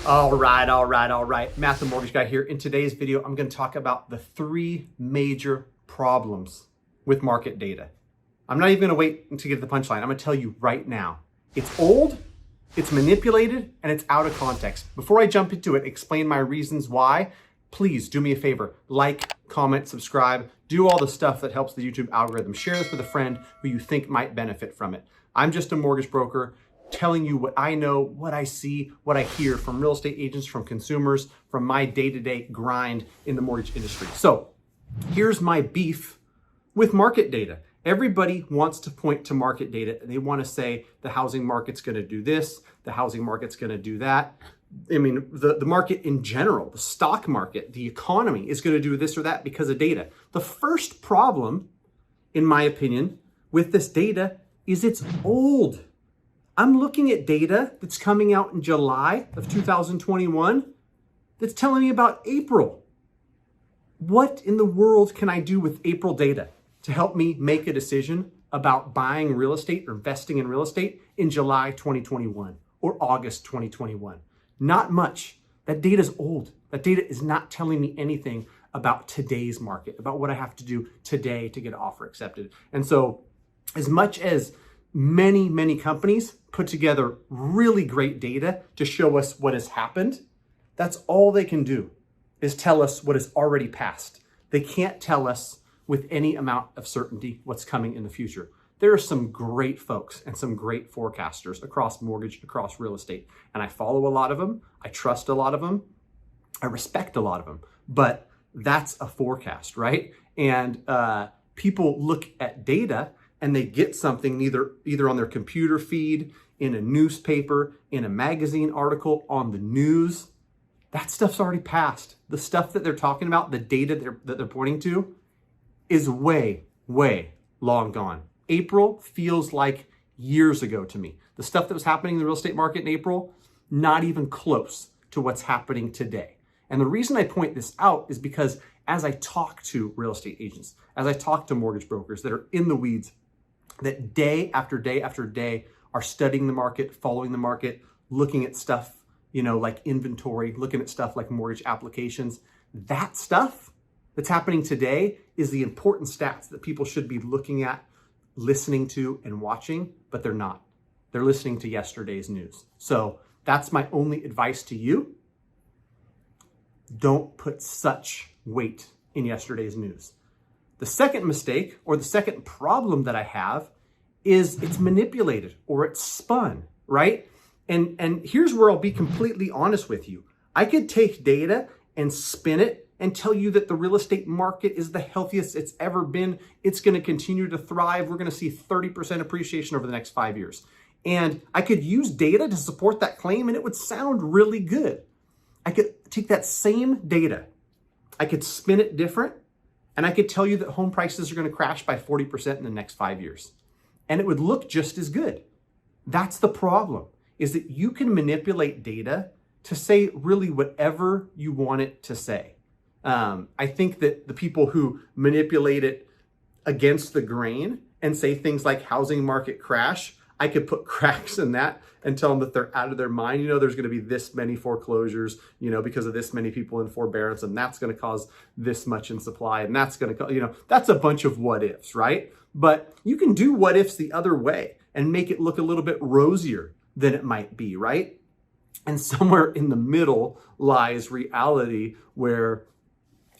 All right. Matt the Mortgage Guy here. In today's video, I'm going to talk about the 3 major problems with market data. I'm not even going to wait to get to the punchline. I'm going to tell you right now. It's old, it's manipulated, and it's out of context. Before I jump into it, explain my reasons why, please do me a favor. Like, comment, subscribe, do all the stuff that helps the YouTube algorithm. Share this with a friend who you think might benefit from it. I'm just a mortgage broker telling you what I know, what I see, what I hear from real estate agents, from consumers, from my day-to-day grind in the mortgage industry. So here's my beef with market data. Everybody wants to point to market data. They want to say the housing market's going to do this, the housing market's going to do that. I mean, the market in general, the stock market, the economy is going to do this or that because of data. The first problem, in my opinion, with this data is it's old. I'm looking at data that's coming out in July of 2021 that's telling me about April. What in the world can I do with April data to help me make a decision about buying real estate or investing in real estate in July 2021 or August 2021? Not much. That data is old. That data is not telling me anything about today's market, about what I have to do today to get an offer accepted. And so as much as many companies put together really great data to show us what has happened, that's all they can do is tell us what has already passed. They can't tell us with any amount of certainty what's coming in the future. There are some great folks and some great forecasters across mortgage, across real estate, and I follow a lot of them. I trust a lot of them. I respect a lot of them, but that's a forecast, right? And people look at data and they get something either on their computer feed, in a newspaper, in a magazine article, on the news. That stuff's already passed. The stuff that they're talking about, the data that they're pointing to, is way long gone. April feels like years ago to me. The stuff that was happening in the real estate market in April, not even close to what's happening today. And the reason I point this out is because as I talk to real estate agents, as I talk to mortgage brokers that are in the weeds, that day after day after day are studying the market, following the market, looking at stuff, like inventory, looking at stuff like mortgage applications. That stuff that's happening today is the important stats that people should be looking at, listening to, and watching, but they're not. They're listening to yesterday's news. So that's my only advice to you. Don't put such weight in yesterday's news. The second mistake, or the second problem that I have, is it's manipulated or it's spun, right? And here's where I'll be completely honest with you. I could take data and spin it and tell you that the real estate market is the healthiest it's ever been. It's going to continue to thrive. We're going to see 30% appreciation over the next 5 years. And I could use data to support that claim and it would sound really good. I could take that same data, I could spin it different, and I could tell you that home prices are going to crash by 40% in the next 5 years. And it would look just as good. That's the problem, is that you can manipulate data to say really whatever you want it to say. I think that the people who manipulate it against the grain and say things like housing market crash, I could put cracks in that and tell them that they're out of their mind. There's going to be this many foreclosures, because of this many people in forbearance, and that's going to cause this much in supply, and that's going to, that's a bunch of what ifs, right? But you can do what ifs the other way and make it look a little bit rosier than it might be, right? And somewhere in the middle lies reality where,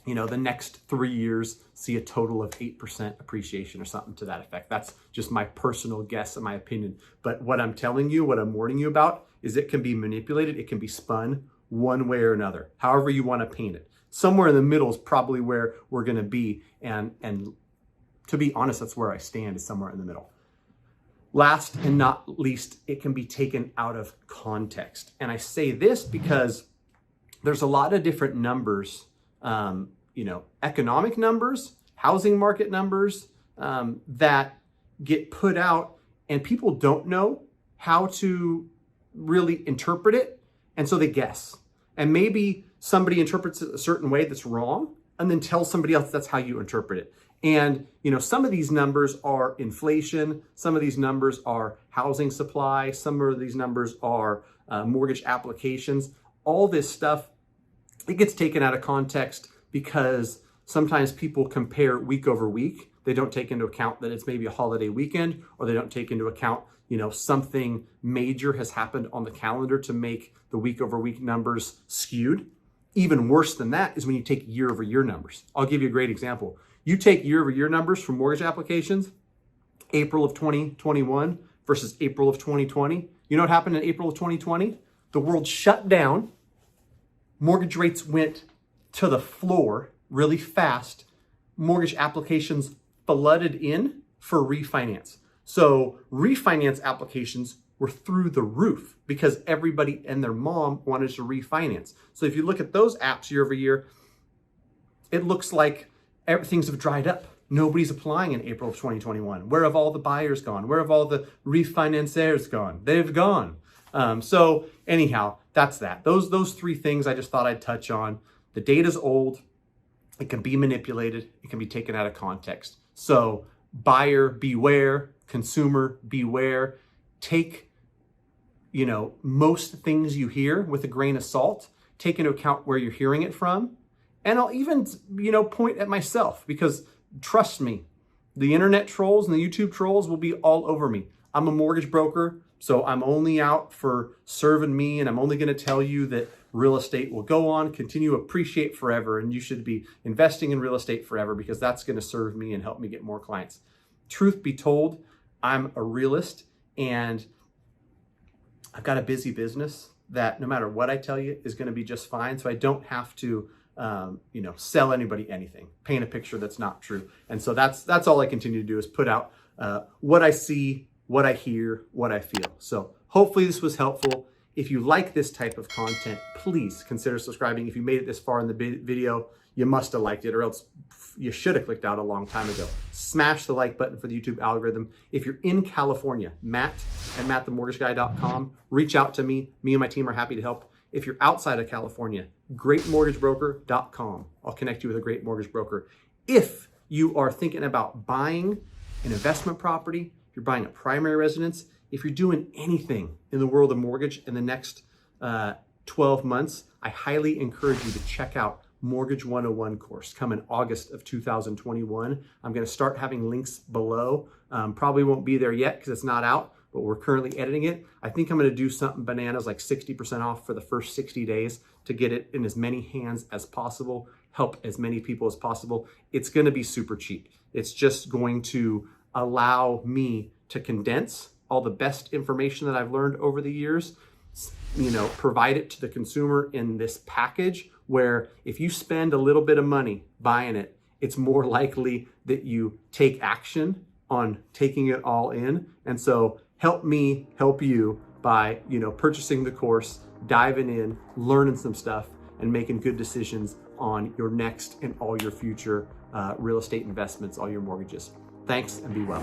the next 3 years see a total of 8% appreciation or something to that effect. That's just my personal guess and my opinion. But what I'm telling you, what I'm warning you about, is it can be manipulated. It can be spun one way or another, however you want to paint it. Somewhere in the middle is probably where we're going to be. And to be honest, that's where I stand, is somewhere in the middle. Last and not least, it can be taken out of context. And I say this because there's a lot of different numbers, economic numbers, housing market numbers that get put out, and people don't know how to really interpret it. And so they guess. And maybe somebody interprets it a certain way that's wrong and then tells somebody else that's how you interpret it. And, some of these numbers are inflation. Some of these numbers are housing supply. Some of these numbers are mortgage applications. all this stuff, it gets taken out of context because sometimes people compare week over week. They don't take into account that it's maybe a holiday weekend, or they don't take into account, something major has happened on the calendar to make the week over week numbers skewed. Even worse than that is when you take year over year numbers. I'll give you a great example. You take year over year numbers for mortgage applications, April of 2021 versus April of 2020. You know what happened in April of 2020? The world shut down. Mortgage rates went to the floor really fast. Mortgage applications flooded in for refinance. So refinance applications were through the roof because everybody and their mom wanted to refinance. So if you look at those apps year over year, it looks like things have dried up. Nobody's applying in April of 2021. Where have all the buyers gone? Where have all the refinanciers gone? They've gone. So anyhow, that's that. Those three things I just thought I'd touch on. The data's old. It can be manipulated. It can be taken out of context. So buyer beware, consumer beware. Take, most things you hear with a grain of salt. Take into account where you're hearing it from. And I'll even, point at myself, because trust me, the internet trolls and the YouTube trolls will be all over me. I'm a mortgage broker, so I'm only out for serving me, and I'm only going to tell you that real estate will go on, continue to appreciate forever, and you should be investing in real estate forever because that's going to serve me and help me get more clients. Truth be told, I'm a realist, and I've got a busy business that no matter what I tell you is going to be just fine. So I don't have to, sell anybody anything, paint a picture that's not true. And so that's all I continue to do is put out what I see, what I hear, what I feel. So hopefully this was helpful. If you like this type of content, please consider subscribing. If you made it this far in the video, you must have liked it, or else you should have clicked out a long time ago. Smash the like button for the YouTube algorithm. If you're in California, Matt at mattthemortgageguy.com. Reach out to me. Me and my team are happy to help. If you're outside of California, greatmortgagebroker.com. I'll connect you with a great mortgage broker. If you are thinking about buying an investment property, if you're buying a primary residence, if you're doing anything in the world of mortgage in the next 12 months, I highly encourage you to check out Mortgage 101 course coming August of 2021. I'm going to start having links below. Probably won't be there yet because it's not out, but we're currently editing it. I think I'm going to do something bananas like 60% off for the first 60 days to get it in as many hands as possible, help as many people as possible. It's going to be super cheap. It's just going to allow me to condense all the best information that I've learned over the years, provide it to the consumer in this package where if you spend a little bit of money buying it, it's more likely that you take action on taking it all in. And so help me help you by, purchasing the course, diving in, learning some stuff, and making good decisions on your next and all your future real estate investments, all your mortgages. Thanks, and be well.